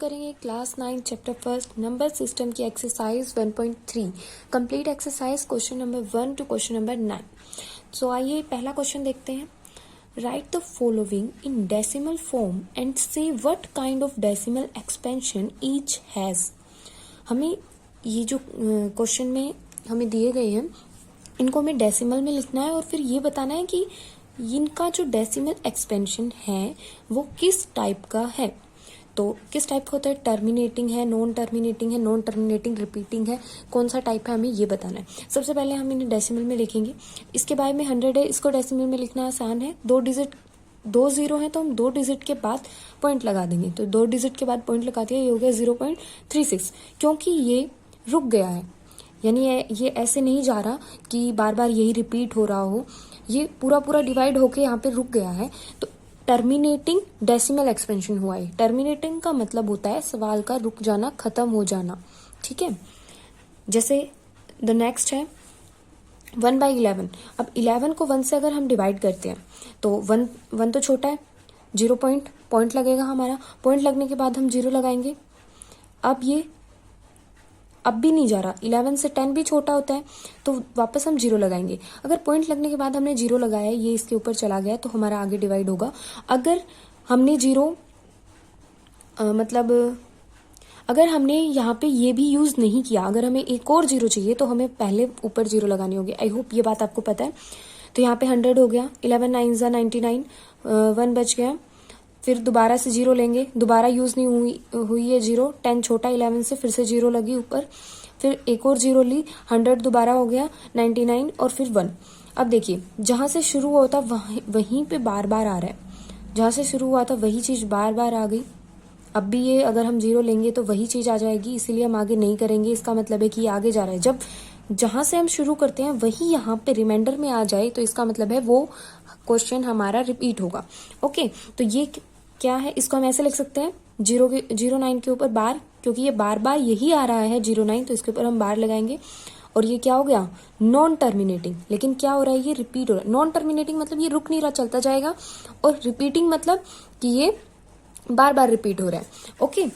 करेंगे class 9 chapter first number system की exercise 1.3 complete exercise question number 1 to question number 9। So आइए पहला question देखते हैं। Write the following in decimal form and say what kind of decimal expansion each has. हमें ये जो question में हमें दिए गए हैं इनको हमें डेसिमल में लिखना है और फिर ये बताना है कि इनका जो डेसिमल एक्सपेंशन है वो किस टाइप का है। तो किस टाइप का होता है, टर्मिनेटिंग है, नॉन टर्मिनेटिंग है, नॉन टर्मिनेटिंग, रिपीटिंग है, कौन सा टाइप है हमें ये बताना है। सबसे पहले हम इन्हें डेसिमल में लिखेंगे। इसके बाद में 100 है, इसको डेसिमल में लिखना आसान है। दो जीरो है तो हम 2 डिजिट के बाद पॉइंट लगा देंगे। तो 2 डिजिट के बाद पॉइंट लगा दिया, ये हो गया 0.36। क्योंकि ये रुक गया है, यानी ये ऐसे नहीं जा रहा कि बार बार यही रिपीट हो रहा हो, ये पूरा डिवाइड होके यहाँ पे रुक गया है। तो टर्मिनेटिंग डेसिमल एक्सपेंशन हुआ है। टर्मिनेटिंग का मतलब होता है सवाल का रुक जाना, खत्म हो जाना। ठीक है, जैसे द नेक्स्ट है 1/11। अब 11 को 1 से अगर हम डिवाइड करते हैं तो 1 तो छोटा है, 0 पॉइंट लगेगा हमारा। पॉइंट लगने के बाद हम 0 लगाएंगे। अब ये अब भी नहीं जा रहा, 11 से 10 भी छोटा होता है तो वापस हम 0 लगाएंगे। अगर पॉइंट लगने के बाद हमने 0 लगाया, ये इसके ऊपर चला गया तो हमारा आगे डिवाइड होगा। अगर हमने 0 अगर हमने यहाँ पे ये भी यूज नहीं किया, अगर हमें एक और 0 चाहिए तो हमें पहले ऊपर 0 लगानी होगी। आई होप ये बात आपको पता है। तो यहाँ पे 100 हो गया, 11 9 99, 1 बच गया। फिर दोबारा से 0 लेंगे, दोबारा यूज नहीं हुई है 0, 10 छोटा 11 से, फिर से 0 लगी ऊपर, फिर एक और 0 ली, 100 दोबारा हो गया, 99 और फिर 1। अब देखिए जहां से शुरू हुआ था वहीं पे बार बार आ रहा है, जहां से शुरू हुआ था वही चीज बार बार आ गई। अब भी ये अगर हम 0 लेंगे तो वही चीज आ जाएगी, इसीलिए हम आगे नहीं करेंगे। इसका मतलब है कि ये आगे जा रहा है। जब जहां से हम शुरू करते हैं वही यहाँ पे रिमाइंडर में आ जाए तो इसका मतलब है वो क्वेश्चन हमारा रिपीट होगा। ओके, तो ये क्या है, इसको हम ऐसे लिख सकते हैं 09 के ऊपर बार, क्योंकि ये बार बार यही आ रहा है 09, तो इसके ऊपर हम बार लगाएंगे। और ये क्या हो गया, नॉन टर्मिनेटिंग। लेकिन क्या हो रहा है, ये रिपीट हो रहा है। नॉन टर्मिनेटिंग मतलब ये रुक नहीं रहा, चलता जाएगा। और रिपीटिंग मतलब कि ये बार बार रिपीट हो रहा है। ओके,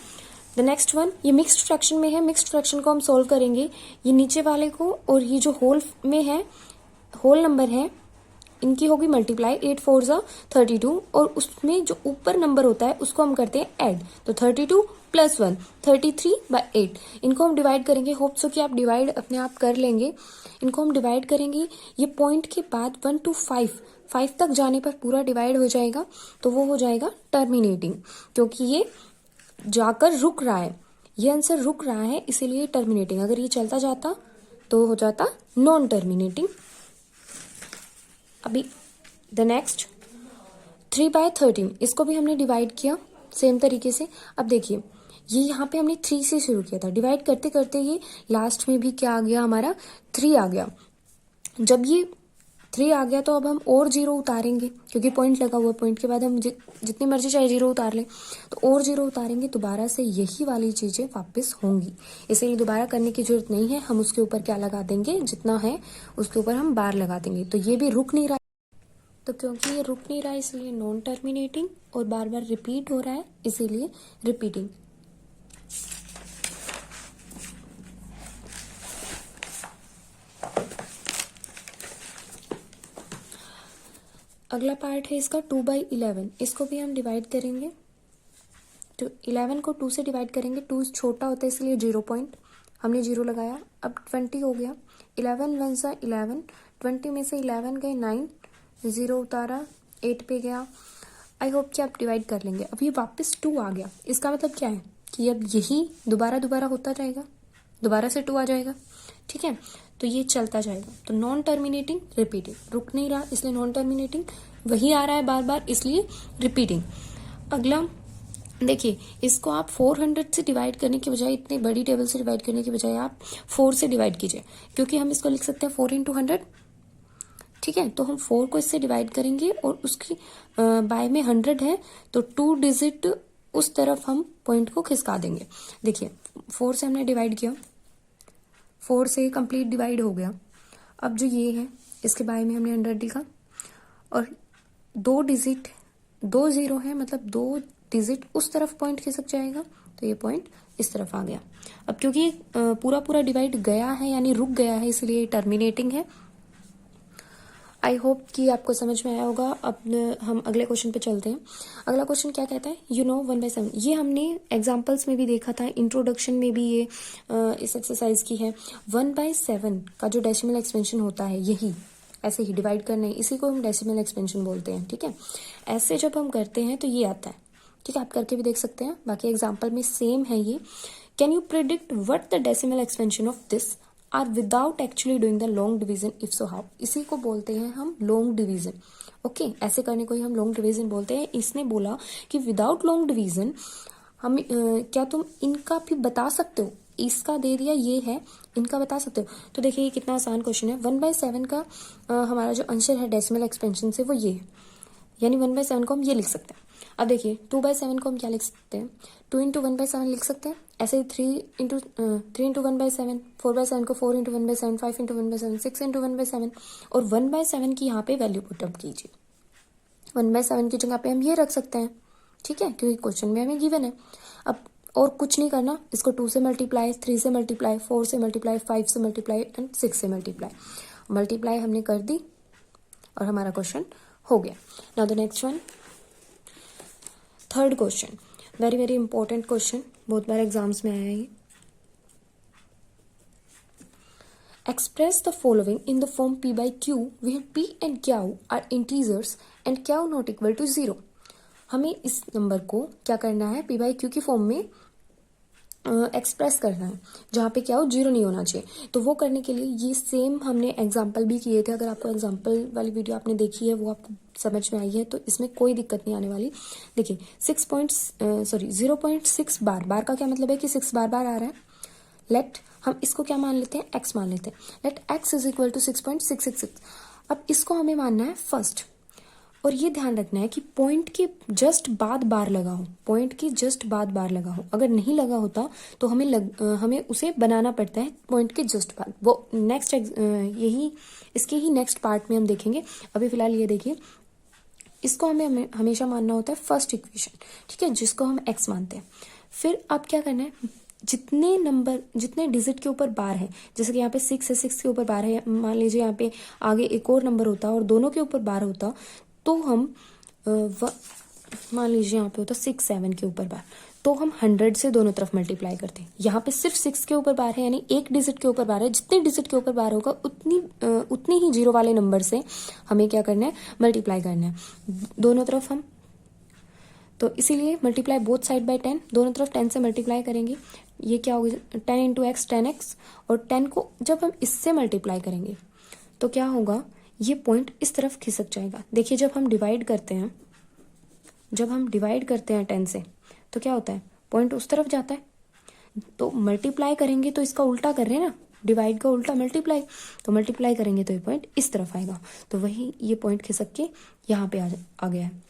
द नेक्स्ट वन, ये मिक्स्ड फ्रैक्शन में है। मिक्स्ड फ्रैक्शन को हम सोल्व करेंगे। ये नीचे वाले को और ये जो होल में है, होल नंबर है, इनकी होगी मल्टीप्लाई, 8 4 जा 32, और उसमें जो ऊपर नंबर होता है उसको हम करते हैं ऐड। तो 32 + 1 33/8। इनको हम डिवाइड करेंगे। होप सो कि आप डिवाइड अपने आप कर लेंगे। इनको हम डिवाइड करेंगे। ये पॉइंट के बाद 1 to 5 तक जाने पर पूरा डिवाइड हो जाएगा, तो वो हो जाएगा टर्मिनेटिंग, क्योंकि ये जाकर रुक रहा है। ये आंसर रुक रहा है, इसीलिए टर्मिनेटिंग। अगर ये चलता जाता तो हो जाता नॉन टर्मिनेटिंग। अभी द नेक्स्ट 3/13, इसको भी हमने डिवाइड किया सेम तरीके से। अब देखिए ये यहाँ पे हमने 3 से शुरू किया था, डिवाइड करते करते ये लास्ट में भी क्या आ गया, हमारा 3 आ गया। जब ये 3 आ गया तो अब हम और 0 उतारेंगे, क्योंकि पॉइंट लगा हुआ। पॉइंट के बाद हम जितनी मर्जी चाहे 0 उतार लें, तो और 0 उतारेंगे, दोबारा से यही वाली चीजें वापस होंगी। इसीलिए दोबारा करने की जरूरत नहीं है। हम उसके ऊपर क्या लगा देंगे, जितना है उसके ऊपर हम बार लगा देंगे। तो ये भी रुक नहीं रहा, तो क्योंकि ये रुक नहीं रहा है इसलिए नॉन टर्मिनेटिंग, और बार बार रिपीट हो रहा है इसीलिए रिपीटिंग। अगला पार्ट है इसका 2/11। इसको भी हम डिवाइड करेंगे। तो 11 को 2 से डिवाइड करेंगे। 2 छोटा होता है इसलिए 0 पॉइंट, हमने 0 लगाया। अब 20 हो गया, 11 1 जा 11, 20 में से 11 गए 9, 0 उतारा, 8 पे गया। आई होप कि आप डिवाइड कर लेंगे। अब ये वापस 2 आ गया, इसका मतलब क्या है कि अब यही दोबारा होता जाएगा, दोबारा से 2 आ जाएगा। ठीक है, तो ये चलता जाएगा। तो नॉन टर्मिनेटिंग, रिपीटिंग, रुक नहीं रहा इसलिए नॉन टर्मिनेटिंग, वही आ रहा है बार बार इसलिए रिपीटिंग। अगला देखिए, इसको आप 400 से डिवाइड करने की बजाय, इतनी बड़ी टेबल से डिवाइड करने की बजाय आप 4 से डिवाइड कीजिए, क्योंकि हम इसको लिख सकते हैं 4 × 100। ठीक है, तो हम 4 को इससे डिवाइड करेंगे और उसकी बाय में 100 है तो 2 डिजिट उस तरफ हम पॉइंट को खिसका देंगे। देखिए 4 से हमने डिवाइड किया, 4 से कंप्लीट डिवाइड हो गया। अब जो ये है इसके बाय में हमने 100 लिखा, और 2 डिजिट 2 0 है, मतलब 2 डिजिट उस तरफ पॉइंट खिसक जाएगा, तो ये पॉइंट इस तरफ आ गया। अब क्योंकि पूरा पूरा डिवाइड गया है यानी रुक गया है, इसलिए टर्मिनेटिंग है। आई होप कि आपको समझ में आया होगा। अब हम अगले क्वेश्चन पे चलते हैं। अगला क्वेश्चन क्या कहता है, 1/7। ये हमने एग्जांपल्स में भी देखा था, इंट्रोडक्शन में भी ये इस एक्सरसाइज की है। 1/7 का जो डेसिमल एक्सपेंशन होता है, यही ऐसे ही डिवाइड करना है, इसी को हम डेसिमल एक्सपेंशन बोलते हैं। ठीक है, ऐसे जब हम करते हैं तो ये आता है। ठीक है, आप करके भी देख सकते हैं, बाकी एग्जाम्पल में सेम है ये। Can you predict what the decimal expansion of this are without actually doing the long division, if so how. इसी को बोलते हैं हम लॉन्ग डिवीजन। ओके, ऐसे करने को ही हम लॉन्ग डिवीजन बोलते हैं। इसने बोला कि विदाउट लॉन्ग डिवीजन हम क्या तुम इनका भी बता सकते हो, इसका दे दिया ये है, इनका बता सकते हो। तो देखिए ये कितना आसान क्वेश्चन है। 1/7 का हमारा जो आंसर है डेसिमल एक्सपेंशन से वो ये है, यानी 1/7 को हम ये लिख सकते हैं। अब देखिए 2/7 को हम क्या लिख सकते हैं, 2 × 1/7 लिख सकते हैं। ऐसे ही 3 × 1/7, 4/7 को 4 × 1/7, 5 × 1/7, 6 × 1/7, और 1/7 की यहाँ पे वैल्यू पुट अप कीजिए। 1/7 की जगह पे हम ये रख सकते हैं। ठीक है, क्योंकि क्वेश्चन में हमें गिवन है। अब और कुछ नहीं करना, इसको 2 से मल्टीप्लाई, 3 से मल्टीप्लाई, 4 से मल्टीप्लाई, 5 से मल्टीप्लाई एंड 6 से मल्टीप्लाई। मल्टीप्लाई हमने कर दी और हमारा क्वेश्चन हो गया। Now the next one, third question, very very important question, बहुत बार एग्जाम्स में आया है ये। Express the following in the form p/q where p and q are integers and q not equal to 0। हमें इस नंबर को क्या करना है, p/q की फॉर्म में एक्सप्रेस करना है, जहाँ पे क्या हो 0 नहीं होना चाहिए। तो वो करने के लिए ये सेम हमने एग्जाम्पल भी किए थे। अगर आपको एग्जाम्पल वाली वीडियो आपने देखी है, वो आपको समझ में आई है, तो इसमें कोई दिक्कत नहीं आने वाली। देखिए 0.6 बार का क्या मतलब है कि 6 बार आ रहा है। लेट हम इसको क्या मान लेते हैं, x मान लेते हैं। Let x is equal to 6.666। अब इसको हमें मानना है फर्स्ट, और ये ध्यान रखना है कि पॉइंट के जस्ट बाद बार लगा हो, पॉइंट के जस्ट बाद बार लगा हो। अगर नहीं लगा होता तो हमें उसे बनाना पड़ता है पॉइंट के जस्ट बाद। वो नेक्स्ट यही इसके ही नेक्स्ट पार्ट में हम देखेंगे। अभी फिलहाल ये देखिए, इसको हमें हमेशा मानना होता है फर्स्ट इक्वेशन। ठीक है, जिसको हम x मानते हैं। फिर अब क्या करना है, जितने डिजिट के ऊपर बार है, जैसे कि यहाँ पे 6 है, 6 के ऊपर बार है, मान लीजिए यहाँ पे आगे एक और नंबर होता और दोनों के ऊपर बार होता, तो हम मान लीजिए यहाँ पे होता 6, 7 के ऊपर बार, तो हम 100 से दोनों तरफ मल्टीप्लाई करते हैं। यहाँ पे सिर्फ 6 के ऊपर बार है, यानी एक डिजिट के ऊपर बार है। जितने डिजिट के ऊपर बार होगा उतनी ही जीरो वाले नंबर से हमें क्या करना है, मल्टीप्लाई करना है दोनों तरफ हम। तो इसीलिए मल्टीप्लाई बोथ साइड बाय 10, दोनों तरफ 10 से मल्टीप्लाई करेंगे। ये क्या होगा, 10 × x 10x, और 10 को जब हम इससे मल्टीप्लाई करेंगे तो क्या होगा, ये पॉइंट इस तरफ खिसक जाएगा। देखिए जब हम डिवाइड करते हैं 10 से, तो क्या होता है, पॉइंट उस तरफ जाता है। तो मल्टीप्लाई करेंगे तो इसका उल्टा कर रहे हैं ना, डिवाइड का उल्टा मल्टीप्लाई, तो मल्टीप्लाई करेंगे तो ये पॉइंट इस तरफ आएगा। तो वही ये पॉइंट खिसक के यहाँ पे आ गया है।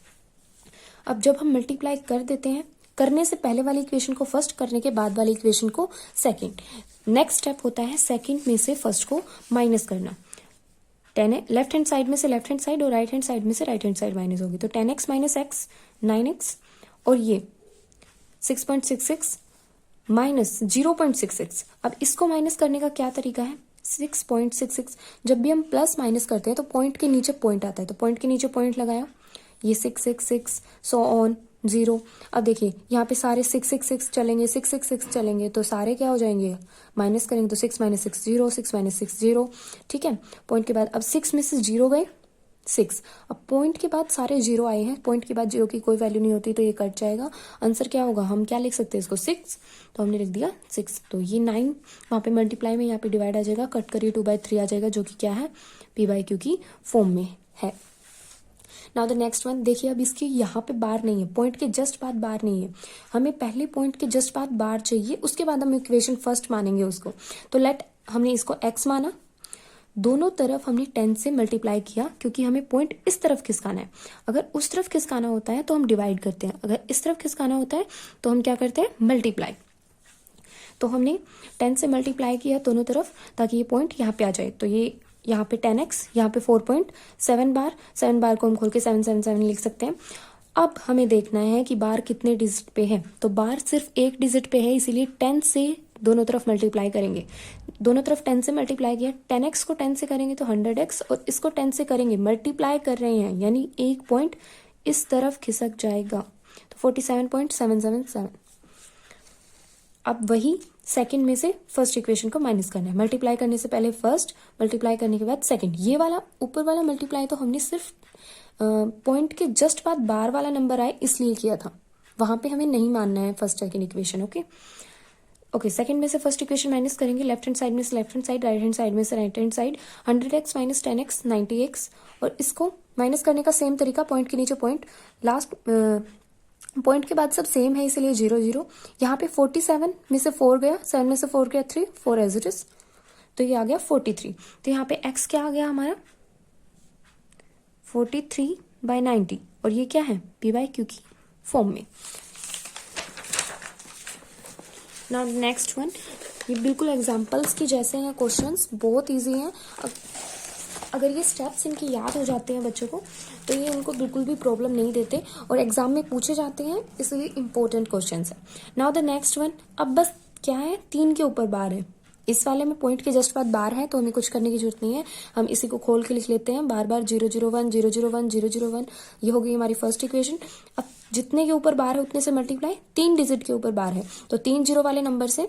अब जब हम मल्टीप्लाई कर देते हैं, करने से पहले वाली इक्वेशन को फर्स्ट, करने के बाद वाली इक्वेशन को सेकंड। नेक्स्ट स्टेप होता है सेकंड में से फर्स्ट को माइनस करना। 10 लेफ्ट हैंड साइड में से लेफ्ट हैंड साइड और राइट हैंड साइड में से राइट हैंड साइड माइनस होगी, तो 10x - x 9x, और ये 6.66 माइनस 0.66। अब इसको माइनस करने का क्या तरीका है, 6.66। जब भी हम प्लस माइनस करते हैं तो पॉइंट के नीचे पॉइंट आता है, तो पॉइंट के नीचे पॉइंट लगाया, ये 666 सो ऑन 0। अब देखिए यहाँ पे सारे 666 चलेंगे, 666 चलेंगे, तो सारे क्या हो जाएंगे, माइनस करेंगे तो 6 - 6 0, 6 - 6 0। ठीक है, पॉइंट के बाद अब 6 में से 0 गए 6। अब पॉइंट के बाद सारे 0 आए हैं, पॉइंट के बाद 0 की कोई वैल्यू नहीं होती, तो ये कट जाएगा। आंसर क्या होगा, हम क्या लिख सकते हैं इसको 6, तो हमने लिख दिया 6। तो ये 9 वहाँ पे मल्टीप्लाई में, यहाँ पे डिवाइड आ जाएगा, कट करिए 2/3 आ जाएगा, जो कि क्या है, p/q की फॉर्म में है। नाउ द नेक्स्ट वन, देखिए अब इसकी यहाँ पे बार नहीं है, पॉइंट के जस्ट बाद बार नहीं है, हमें पहले पॉइंट के जस्ट बाद बार चाहिए, उसके बाद हम इक्वेशन फर्स्ट मानेंगे उसको। तो लेट हमने इसको x माना, दोनों तरफ हमने 10 से मल्टीप्लाई किया, क्योंकि हमें पॉइंट इस तरफ खिसकाना है। अगर उस तरफ खिसकाना होता है तो हम डिवाइड करते हैं, अगर इस तरफ खिसकाना होता है तो हम क्या करते हैं, मल्टीप्लाई। तो हमने 10 से मल्टीप्लाई किया दोनों तरफ, ताकि ये पॉइंट यहाँ पे आ जाए। तो ये यहाँ पे 10x, यहाँ पे 4.7 बार, 7 बार को हम खोल के 777 लिख सकते हैं। अब हमें देखना है कि बार कितने डिजिट पे है। तो बार सिर्फ एक डिजिट पे है, इसीलिए 10 से दोनों तरफ मल्टीप्लाई करेंगे। दोनों तरफ 10 से मल्टीप्लाई किया, 10x को 10 से करेंगे तो 100x, और इसको 10 से करेंगे, मल्टीप्लाई कर रहे हैं यानी एक पॉइंट इस तरफ खिसक जाएगा, तो 47.777। अब वही सेकंड में से फर्स्ट इक्वेशन को माइनस करना है। मल्टीप्लाई करने से पहले फर्स्ट, मल्टीप्लाई करने के बाद सेकंड। ये वाला ऊपर वाला मल्टीप्लाई तो हमने सिर्फ पॉइंट के जस्ट बाद बार वाला नंबर आए इसलिए किया था, वहां पे हमें नहीं मानना है first second equation. Okay, second में से फर्स्ट इक्वेशन माइनस करेंगे, लेफ्ट हैंड साइड में से left hand side, right hand side में से right hand side. 100x minus 10x 90x, और इसको माइनस करने का सेम तरीका, पॉइंट के नीचे पॉइंट, लास्ट पॉइंट के बाद सब सेम है इसलिए 0 0। यहाँ पे 47 में से 4 गया, 7 में से 4 गया 3, 4 एज इट इज, तो ये आ गया 43। तो यहाँ पे x क्या आ गया हमारा 43/90, और ये क्या है p/q की फॉर्म में। नाउ नेक्स्ट वन, ये बिल्कुल एग्जाम्पल्स की जैसे हैं क्वेश्चंस, बहुत इजी हैं। अगर ये स्टेप्स इनके याद हो जाते हैं बच्चों को तो ये उनको बिल्कुल भी प्रॉब्लम नहीं देते, और एग्जाम में पूछे जाते हैं, इसलिए इंपॉर्टेंट क्वेश्चंस है। नाउ द नेक्स्ट वन, अब बस क्या है, 3 के ऊपर बार है। इस वाले में पॉइंट के जस्ट बाद बार है तो हमें कुछ करने की जरूरत नहीं है, हम इसी को खोल के लिख लेते हैं बार बार 001 001 001। ये हो गई हमारी फर्स्ट इक्वेशन। अब जितने के ऊपर बार है उतने से मल्टीप्लाई, 3 डिजिट के ऊपर बार है तो 3 जीरो वाले नंबर से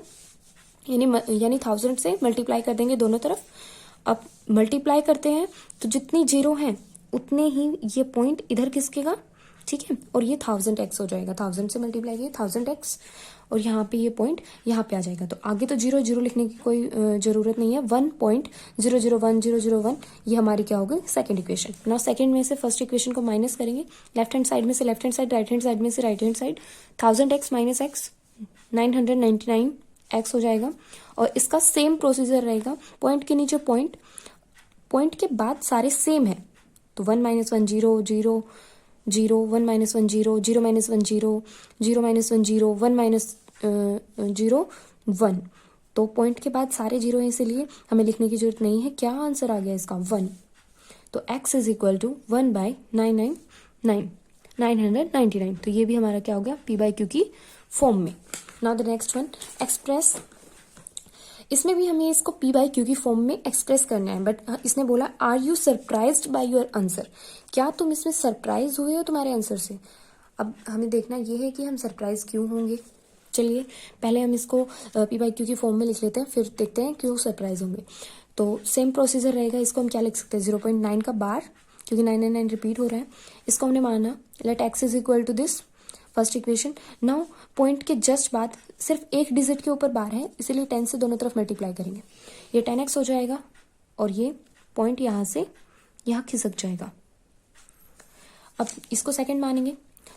यानी 1000 से मल्टीप्लाई कर देंगे दोनों तरफ। अब मल्टीप्लाई करते हैं तो जितनी जीरो हैं उतने ही ये पॉइंट इधर खिसकेगा, ठीक है, और ये 1000x हो जाएगा। 1000 से मल्टीप्लाई किया 1000x, और यहाँ पे ये पॉइंट यहाँ पे आ जाएगा। तो आगे तो 0 0 लिखने की कोई जरूरत नहीं है। 1.001001 ये हमारी क्या होगी सेकंड इक्वेशन। ना सेकंड में से फर्स्ट इक्वेशन को माइनस करेंगे, लेफ्ट हैंड साइड में से left hand side, right hand side में से right hand side. 1000x minus x 999x हो जाएगा, और इसका सेम प्रोसीजर रहेगा। पॉइंट के नीचे पॉइंट, पॉइंट के बाद सारे सेम है, तो 1 -1 0 0 0 1 -1 0 0 -1 0 0 -1 0 1 -0 1। तो पॉइंट के बाद सारे जीरो हैं इसलिए हमें लिखने की जरूरत नहीं है। क्या आंसर आ गया इसका 1। तो x इज इक्वल टू 1/999 तो ये भी हमारा क्या हो गया p/q की फॉर्म में। Now the next one, express. इसमें भी हमें इसको p/q की फॉर्म में एक्सप्रेस करना है, बट इसने बोला are you surprised by your answer, क्या तुम इसमें सरप्राइज हुए हो तुम्हारे आंसर से। अब हमें देखना ये है कि हम सरप्राइज क्यों होंगे। चलिए पहले हम इसको p/q की फॉर्म में लिख लेते हैं, फिर देखते हैं क्यों सरप्राइज होंगे। तो सेम प्रोसीजर रहेगा। इसको हम क्या लिख सकते हैं 0.9 का बार, क्योंकि 999 रिपीट हो रहा है। इसको हमने माना let x is equal to this first equation. Now point के जस्ट बाद सिर्फ एक डिजिट के ऊपर बार है, इसीलिए 10 से दोनों तरफ मल्टीप्लाई करेंगे, ये 10x हो जाएगा, और ये पॉइंट यहां से यहां खिसक जाएगा। अब इसको सेकंड मानेंगे,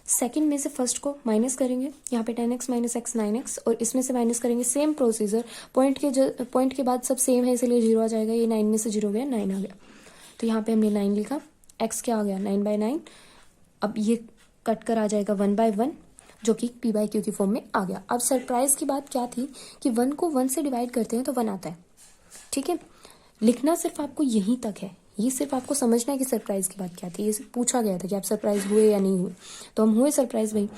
सेकंड में से फर्स्ट को माइनस करेंगे, यहाँ पे 10x माइनस x 9x, और इसमें से माइनस करेंगे सेम प्रोसीजर। पॉइंट के बाद सब सेम है इसलिए 0 आ जाएगा, ये 9 में से 0 गया 9 आ गया, तो यहाँ पे हमने 9 लिखा। x क्या आ गया 9/9। अब ये कट कर आ जाएगा 1/1 जो कि p/q की फॉर्म में आ गया। अब सरप्राइज की बात क्या थी कि 1 को 1 से डिवाइड करते हैं तो 1 आता है, ठीक है। लिखना सिर्फ आपको यहीं तक है, ये सिर्फ आपको समझना है कि सरप्राइज की बात क्या थी। ये पूछा गया था कि आप सरप्राइज हुए या नहीं हुए, तो हम हुए सरप्राइज भाई।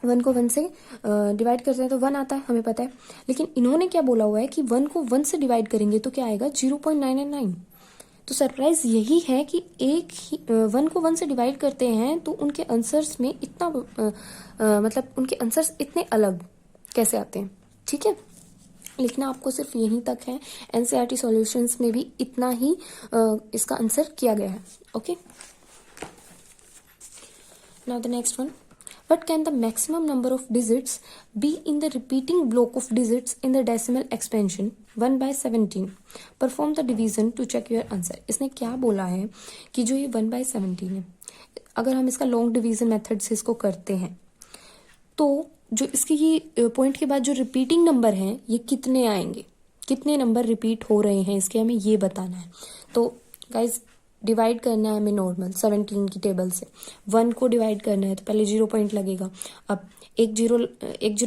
1 को 1 से डिवाइड करते हैं तो 1 आता है, हमें पता है। लेकिन इन्होंने क्या बोला हुआ है कि 1 को 1 से डिवाइड करेंगे तो क्या आएगा 0.999। तो सरप्राइज यही है कि एक ही 1 को 1 से डिवाइड करते हैं तो उनके आंसर्स में इतना मतलब उनके आंसर्स इतने अलग कैसे आते हैं, ठीक है। लिखना आपको सिर्फ यहीं तक है। एनसीईआरटी सॉल्यूशंस में भी इतना ही इसका आंसर किया गया है। Okay, now the next one, what can the maximum number of digits be in the repeating block of digits in the decimal expansion 1/17? Perform the division to check your answer. इसने क्या बोला है कि जो ये 1/17 है, अगर हम इसका लॉन्ग डिवीजन मेथड से इसको करते हैं तो जो इसके ये पॉइंट के बाद जो रिपीटिंग नंबर हैं ये कितने आएंगे, कितने नंबर रिपीट हो रहे हैं, इसके हमें ये बताना है। तो गाइज डिवाइड करना है हमें नॉर्मल 17 की टेबल से। 1 को डिवाइड करना है तो पहले 0 पॉइंट लगेगा। अब एक जीरो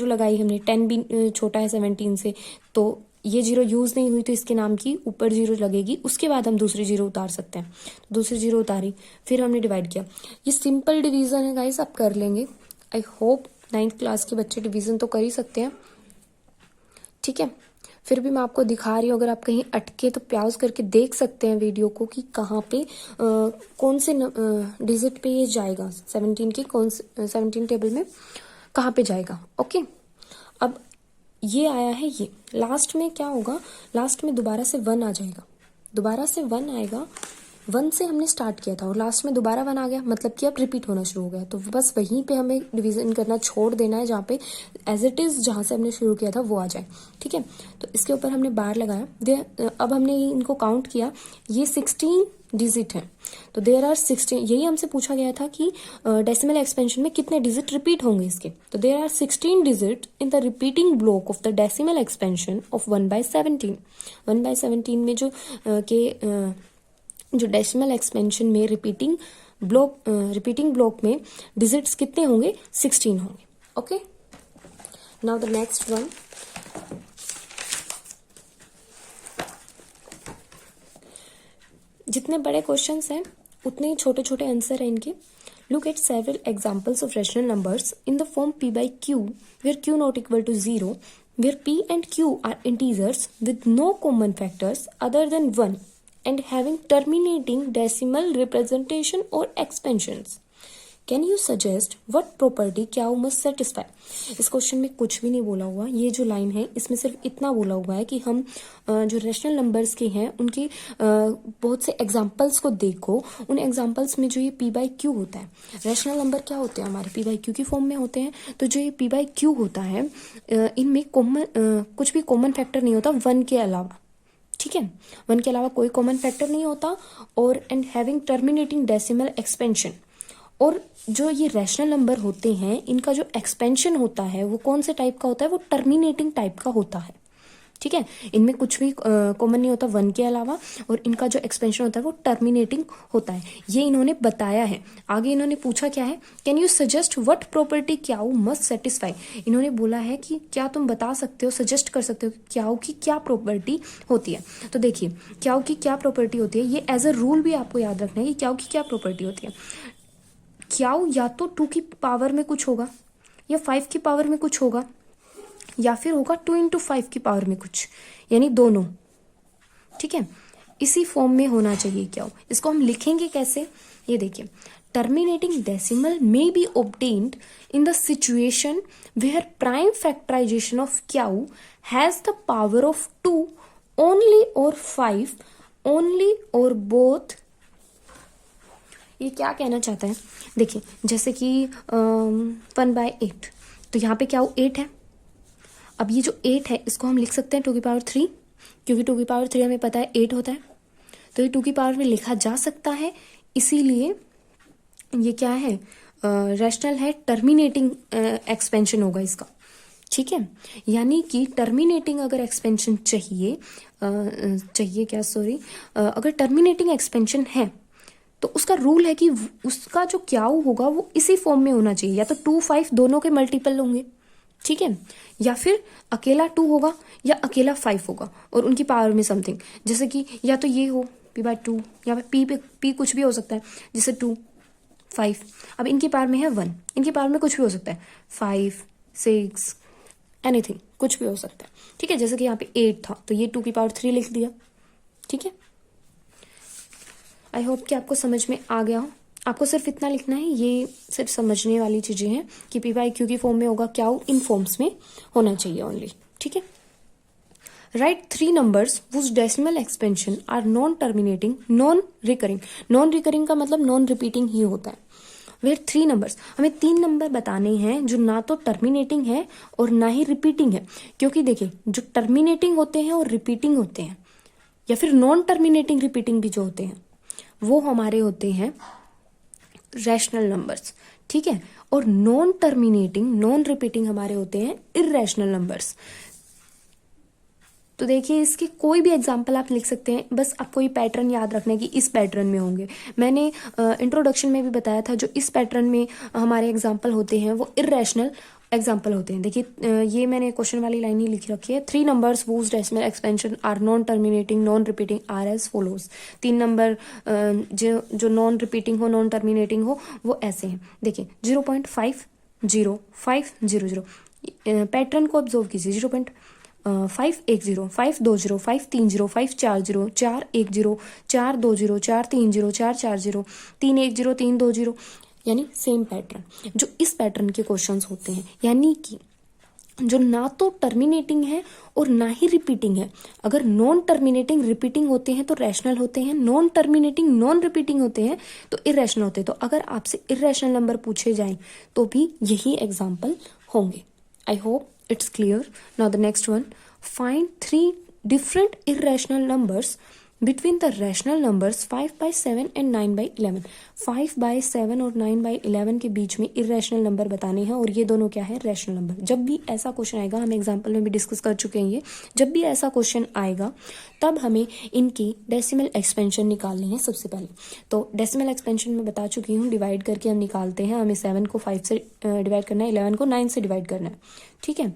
लगाई हमने, 10 भी छोटा है 17 से, तो ये जीरो यूज नहीं हुई तो इसके नाम की ऊपर जीरो लगेगी, उसके बाद हम दूसरी जीरो उतार सकते हैं। तो दूसरी जीरो उतारी, फिर हमने डिवाइड किया। ये सिंपल डिवीजन है गाइस, आप कर लेंगे। आई होप 9th क्लास के बच्चे डिवीजन तो कर ही सकते हैं, ठीक है। फिर भी मैं आपको दिखा रही हूँ, अगर आप कहीं अटके तो प्याज करके देख सकते हैं वीडियो को कि कहाँ पे कौन से डिजिट पे ये जाएगा, 17 की कौन से 17 टेबल में कहाँ पे जाएगा। ओके, अब ये आया है, ये लास्ट में क्या होगा, लास्ट में दोबारा से 1 आ जाएगा, दोबारा से 1 आएगा। 1 से हमने स्टार्ट किया था और लास्ट में दोबारा 1 आ गया, मतलब कि अब रिपीट होना शुरू हो गया। तो बस वहीं पे हमें डिवीजन करना छोड़ देना है, जहाँ पे एज इट इज जहाँ से हमने शुरू किया था वो आ जाए, ठीक है। तो इसके ऊपर हमने बार लगाया। अब हमने इनको काउंट किया, ये 16 डिजिट है। तो देयर आर 16, यही हमसे पूछा गया था कि डेसिमल एक्सपेंशन में कितने डिजिट रिपीट होंगे इसके। तो there are 16 digit in the repeating block of the decimal expansion of 1/17। 1/17 में जो डेसिमल एक्सपेंशन में रिपीटिंग ब्लॉक में डिजिट्स कितने होंगे, 16 होंगे। Okay, now the next one. जितने बड़े क्वेश्चंस हैं उतने ही छोटे छोटे आंसर हैं इनके। Look at several examples of rational numbers in the form p by q where q not equal to 0, where p and q are integers with no common factors other than 1 and having terminating decimal representation or expansions. Can you suggest what property q must satisfy? इस question में कुछ भी नहीं बोला हुआ, ये जो line है इसमें सिर्फ इतना बोला हुआ है कि हम जो रैशनल नंबर्स के हैं उनकी बहुत से एग्जांपल्स को देखो। उन एग्जांपल्स में जो ये p by q होता है, रैशनल नंबर क्या होते हैं हमारे p by q की फॉर्म में होते हैं। तो जो ये p by q होता है इनमें कुछ भी कॉमन फैक्टर नहीं होता 1 के अलावा, ठीक है। 1 के अलावा कोई कॉमन फैक्टर नहीं होता। और and having terminating decimal expansion, और जो ये रैशनल नंबर होते हैं इनका जो एक्सपेंशन होता है वो कौन से टाइप का होता है, वो टर्मिनेटिंग टाइप का होता है, ठीक है। इनमें कुछ भी कॉमन नहीं होता 1 के अलावा, और इनका जो एक्सपेंशन होता है वो टर्मिनेटिंग होता है। ये इन्होंने बताया है। आगे इन्होंने पूछा क्या है, can you suggest what property q must satisfy. इन्होंने बोला है कि क्या तुम बता सकते हो, सजेस्ट कर सकते हो क्याऊ की क्या प्रॉपर्टी होती है। तो देखिए क्याऊ की क्या प्रॉपर्टी होती है, ये एज अ रूल भी आपको याद रखना है कि क्याऊ की क्या प्रॉपर्टी होती है। क्याऊ या तो 2 की पावर में कुछ होगा, या 5 की पावर में कुछ होगा, या फिर होगा 2 into 5 की पावर में कुछ, यानी दोनों, ठीक है। इसी फॉर्म में होना चाहिए क्याऊ। इसको हम लिखेंगे कैसे, ये देखिए, terminating decimal may be obtained in the situation where prime factorization of क्याऊ has the power of 2 only or 5 only or both। ये क्या कहना चाहता है, देखिए जैसे कि 1/8, तो यहाँ पे क्या 8 है। अब ये जो 8 है इसको हम लिख सकते हैं 2 की पावर 3, क्योंकि 2 की पावर 3 हमें पता है 8 होता है, तो ये 2 की पावर में लिखा जा सकता है। इसीलिए ये क्या है, रैशनल है, टर्मिनेटिंग एक्सपेंशन होगा इसका, ठीक है। यानी कि टर्मिनेटिंग अगर एक्सपेंशन अगर टर्मिनेटिंग एक्सपेंशन है तो उसका रूल है कि उसका जो क्याऊ होगा वो इसी फॉर्म में होना चाहिए, या तो 2, 5 दोनों के मल्टीपल होंगे, ठीक है, या फिर अकेला 2 होगा या अकेला 5 होगा और उनकी पावर में समथिंग, जैसे कि या तो ये हो p/2 या p कुछ भी हो सकता है, जैसे 2, 5। अब इनकी पावर में है 1, इनकी पावर में कुछ भी हो सकता है, 5, 6, एनीथिंग, कुछ भी हो सकता है, ठीक है। जैसे कि यहाँ पे 8 था तो ये 2 की पावर 3 लिख दिया, ठीक है। आई होप कि आपको समझ में आ गया हो। आपको सिर्फ इतना लिखना है, ये सिर्फ समझने वाली चीजें हैं कि p by q की फॉर्म में होगा, क्या इन फॉर्म्स में होना चाहिए ओनली, ठीक है। Right 3 numbers whose decimal expansion are non terminating non recurring का मतलब नॉन रिपीटिंग ही होता है। वेयर 3 नंबर्स, हमें 3 नंबर बताने हैं जो ना तो टर्मिनेटिंग है और ना ही रिपीटिंग है, क्योंकि देखिए जो टर्मिनेटिंग होते हैं और रिपीटिंग होते हैं, या फिर नॉन टर्मिनेटिंग रिपीटिंग भी जो होते हैं वो हमारे होते हैं रैशनल नंबर्स, ठीक है। और नॉन टर्मिनेटिंग नॉन रिपीटिंग हमारे होते हैं इररेशनल नंबर्स। तो देखिए इसके कोई भी एग्जाम्पल आप लिख सकते हैं, बस आपको ये पैटर्न याद रखना है कि इस पैटर्न में होंगे। मैंने इंट्रोडक्शन में भी बताया था जो इस पैटर्न में हमारे एग्जाम्पल होते हैं वो इररेशनल एग्जाम्पल होते हैं। देखिए ये मैंने क्वेश्चन वाली लाइन ही लिखी रखी है। 3 numbers whose decimal expansion are non terminating non repeating are as follows। 3 number जो नॉन रिपीटिंग हो, नॉन टर्मिनेटिंग हो, वो ऐसे हैं। देखिए 0.50500। पैटर्न को ऑब्जर्व कीजिए। 0.510 520 530 540 410 420 430 440 310 320, यानी सेम पैटर्न। जो इस पैटर्न के क्वेश्चंस होते हैं, यानी कि जो ना तो टर्मिनेटिंग है और ना ही रिपीटिंग है। अगर नॉन टर्मिनेटिंग रिपीटिंग होते हैं तो रैशनल होते हैं, नॉन टर्मिनेटिंग नॉन रिपीटिंग होते हैं तो इरेशनल होते हैं। तो अगर आपसे इरेशनल नंबर पूछे जाएं तो भी यही एग्जाम्पल होंगे। I hope it's clear. Now the next one, find 3 different irrational numbers between the rational numbers 5/7 and 9/11। 5/7 और 9/11 के बीच में irrational नंबर बताने हैं और ये दोनों क्या है, रैशनल नंबर। जब भी ऐसा क्वेश्चन आएगा, हम एग्जाम्पल में भी डिस्कस कर चुके हैं ये, जब भी ऐसा क्वेश्चन आएगा तब हमें इनकी डेसिमल एक्सपेंशन निकालनी है सबसे पहले। तो डेसिमल एक्सपेंशन में बता चुकी हूँ, डिवाइड करके हम निकालते हैं। हमें 7 को 5 से डिवाइड करना है, 11 को 9 से डिवाइड करना है, ठीक है।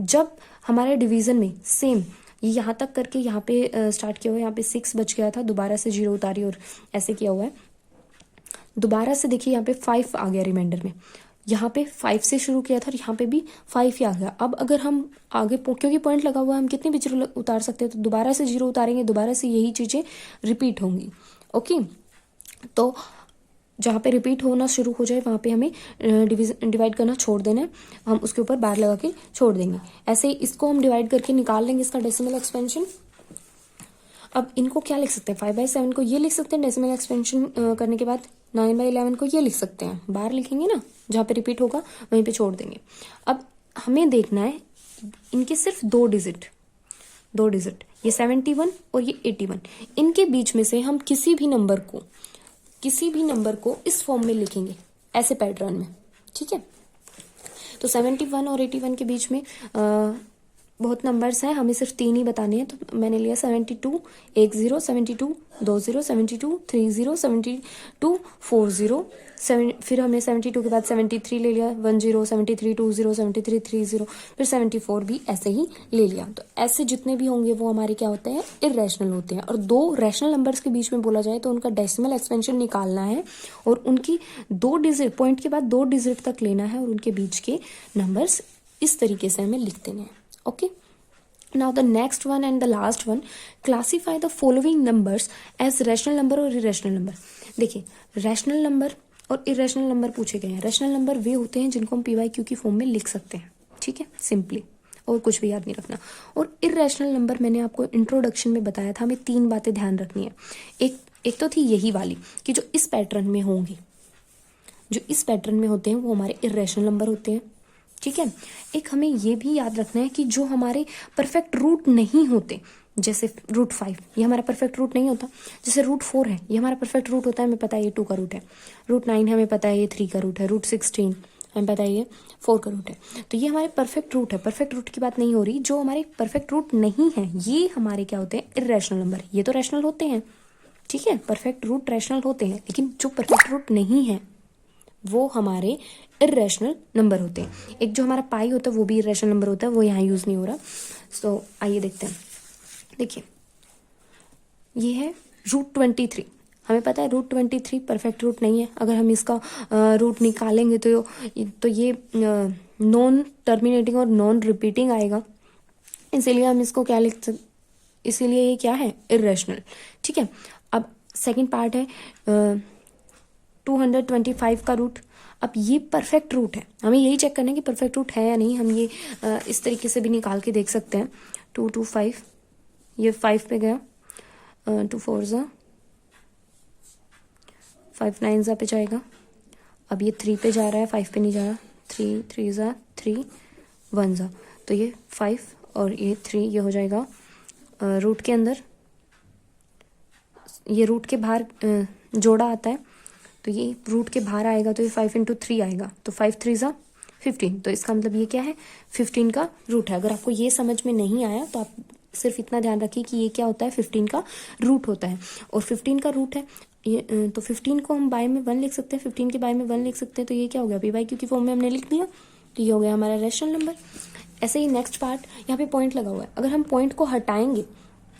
जब हमारे डिवीजन में सेम ये यहाँ तक करके यहाँ पे स्टार्ट किया हुआ है, यहाँ पे 6 बच गया था, दोबारा से 0 उतारी और ऐसे किया हुआ है। दोबारा से देखिए यहाँ पे 5 आ गया रिमाइंडर में। यहाँ पे 5 से शुरू किया था और यहाँ पे भी 5 ही आ गया। अब अगर हम आगे क्योंकि पॉइंट लगा हुआ है, हम कितने भी 0 उतार सकते हैं, तो दोबारा से 0 उतारेंगे, दोबारा से यही चीजें रिपीट होंगी। ओके, तो जहाँ पे रिपीट होना शुरू हो जाए वहाँ पे हमें डिवाइड करना छोड़ देना है, हम उसके ऊपर बार लगा के छोड़ देंगे। ऐसे ही इसको हम डिवाइड करके निकाल लेंगे इसका डेसिमल एक्सपेंशन। अब इनको क्या लिख सकते हैं, 5/7 को ये लिख सकते हैं डेसिमल एक्सपेंशन करने के बाद, 9/11 को ये लिख सकते हैं, बार लिखेंगे ना, जहाँ पे रिपीट होगा वहीं पे छोड़ देंगे। अब हमें देखना है इनके सिर्फ 2 डिजिट, ये 71 और ये 81, इनके बीच में से हम किसी भी नंबर को इस फॉर्म में लिखेंगे, ऐसे पैटर्न में, ठीक है। तो 71 और 81 के बीच में बहुत नंबर्स हैं, हमें सिर्फ 3 ही बताने हैं। तो मैंने लिया 72 10 72 20 72 30 72 40 फिर हमने 72 के बाद 73 ले लिया, 10 73 20 73 30, फिर 74 भी ऐसे ही ले लिया। तो ऐसे जितने भी होंगे वो हमारे क्या होते हैं, इरेशनल होते हैं। और 2 रैशनल नंबर्स के बीच में बोला जाए तो उनका डेसिमल एक्सपेंशन निकालना है और उनकी 2 डिजिट, पॉइंट के बाद 2 डिजिट तक लेना है और उनके बीच के नंबर्स इस तरीके से हमें लिख देने हैं। Okay, now the next one and the last one, classify the following numbers as rational number और irrational number। देखिए रैशनल नंबर और इरेशनल नंबर पूछे गए हैं। रैशनल नंबर वे होते हैं जिनको हम PYQ की फॉर्म में लिख सकते हैं, ठीक है, सिंपली, और कुछ भी याद नहीं रखना। और इरेशनल नंबर मैंने आपको इंट्रोडक्शन में बताया था, हमें 3 बातें ध्यान रखनी है। एक तो थी यही वाली कि जो इस पैटर्न में होंगी, जो इस पैटर्न में होते हैं वो हमारे इरेशनल नंबर होते हैं, ठीक है। एक हमें ये भी याद रखना है कि जो हमारे परफेक्ट रूट नहीं होते, जैसे √5 ये हमारा परफेक्ट रूट नहीं होता, जैसे √4 है ये हमारा परफेक्ट रूट होता है, हमें पता है ये 2 का रूट है, √9 हमें पता है ये 3 का रूट है, √16 हमें पता है ये 4 का रूट है। तो ये हमारे परफेक्ट रूट है, परफेक्ट रूट की बात नहीं हो रही। जो हमारे परफेक्ट रूट नहीं है ये हमारे क्या होते हैं, इरेशनल नंबर। ये तो रैशनल होते हैं, ठीक है, परफेक्ट रूट रैशनल होते हैं, लेकिन जो परफेक्ट रूट नहीं है वो हमारे इरेशनल नंबर होते हैं। एक जो हमारा पाई होता है वो भी इरेशनल नंबर होता है, वो यहाँ यूज नहीं हो रहा। सो आइए देखते हैं। देखिए ये है √23, हमें पता है √23 परफेक्ट रूट नहीं है। अगर हम इसका रूट निकालेंगे तो ये नॉन टर्मिनेटिंग और नॉन रिपीटिंग आएगा, इसीलिए हम इसको क्या लिख सकते, इसीलिए ये क्या है, इरेशनल, ठीक है। अब सेकंड पार्ट है 225 का रूट। अब ये परफेक्ट रूट है, हमें यही चेक करना है कि परफेक्ट रूट है या नहीं। हम ये इस तरीके से भी निकाल के देख सकते हैं। 225 ये 5 पे गया, 2 4 ज़ा 5 9 ज़ा पे जाएगा। अब ये 3 पे जा रहा है, 5 पे नहीं जा रहा। 3 3 ज़ा 3 1 ज़ा, तो ये 5 और ये 3 ये हो जाएगा रूट के अंदर, ये रूट के बाहर जोड़ा आता है, तो ये रूट के बाहर आएगा, तो ये 5 × 3 आएगा, तो 5 3 ज़ा 15। तो इसका मतलब ये क्या है, 15 का रूट है। अगर आपको ये समझ में नहीं आया तो आप सिर्फ इतना ध्यान रखिए कि ये क्या होता है, 15 का रूट होता है। और 15 का रूट है ये, तो 15 को हम बाय में 1 लिख सकते हैं, 15 के बाय में 1 लिख सकते हैं, तो ये क्या हो गया, PYQ की फॉर्म में हमने लिख दिया। तो ये हो गया हमारा रैशनल नंबर। ऐसे ही नेक्स्ट पार्ट, यहाँ पे पॉइंट लगा हुआ है, अगर हम पॉइंट को हटाएंगे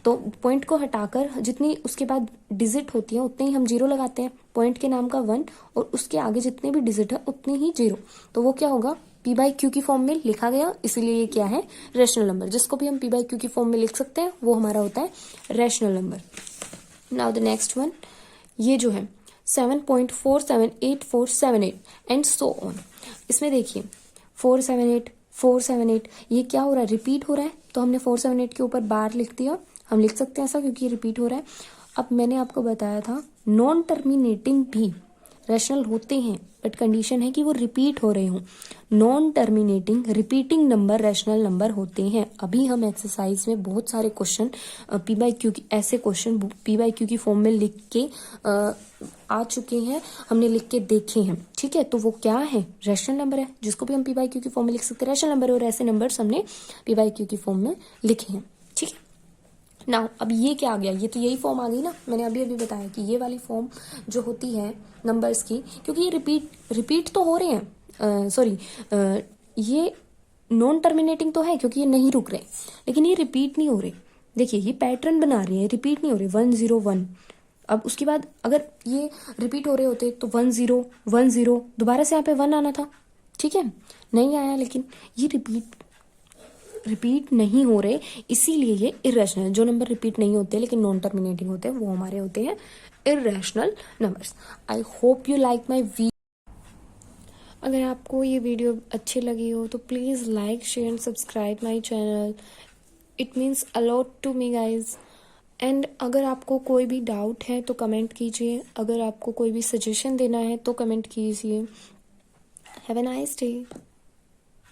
तो पॉइंट को हटाकर जितनी उसके बाद डिजिट होती है उतने ही हम जीरो लगाते हैं। पॉइंट के नाम का 1 और उसके आगे जितने भी डिजिट है उतने ही जीरो, तो वो क्या होगा, पी बाई क्यू की फॉर्म में लिखा गया, इसीलिए ये क्या है, रैशनल नंबर। जिसको भी हम पी बाई क्यू की फॉर्म में लिख सकते हैं वो हमारा होता है rational number. Now the next one, ये जो है 7.478478 एंड सो ऑन। इसमें देखिए 478 478 ये क्या हो रहा है, रिपीट हो रहा है, तो हमने 478 के ऊपर बार लिख दिया। हम लिख सकते हैं ऐसा क्योंकि रिपीट हो रहा है। अब मैंने आपको बताया था नॉन टर्मिनेटिंग भी रैशनल होते हैं, बट कंडीशन है कि वो रिपीट हो रहे हों। Non terminating repeating number rational number होते हैं। अभी हम एक्सरसाइज में बहुत सारे क्वेश्चन पी बाई क्यू की, ऐसे क्वेश्चन पी बाई क्यू की फॉर्म में लिख के आ चुके हैं, हमने लिख के देखे हैं, ठीक है। तो वो क्या है, रैशनल नंबर है, जिसको भी हम पी बाई क्यू की फॉर्म में लिख सकते हैं रैशनल नंबर, और ऐसे नंबर्स हमने पी बाई क्यू की फॉर्म में लिखे हैं, ठीक है। नाउ अब ये क्या आ गया, ये तो यही फॉर्म आ गई ना, मैंने अभी अभी बताया कि ये वाली फॉर्म जो होती है नंबर्स की, क्योंकि ये रिपीट तो हो रहे हैं, सॉरी ये नॉन टर्मिनेटिंग तो है क्योंकि ये नहीं रुक रहे, लेकिन ये रिपीट नहीं हो रहे। देखिए ये पैटर्न बना रही है, रिपीट नहीं हो रहे, 101। अब उसके बाद अगर ये रिपीट हो रहे होते तो 1010 दोबारा से यहाँ पे 1 आना था, ठीक है, नहीं आया, लेकिन ये रिपीट नहीं हो रहे, इसीलिए ये इरेशनल। जो नंबर रिपीट नहीं होते लेकिन नॉन टर्मिनेटिंग होते हैं वो हमारे होते हैं irrational numbers. I hope you like my video. अगर आपको ये वीडियो अच्छी लगी हो तो please like share and subscribe my channel, it means a lot to me guys. And अगर आपको कोई भी डाउट है तो कमेंट कीजिए, अगर आपको कोई भी सजेशन देना है तो कमेंट कीजिए। Have a nice day.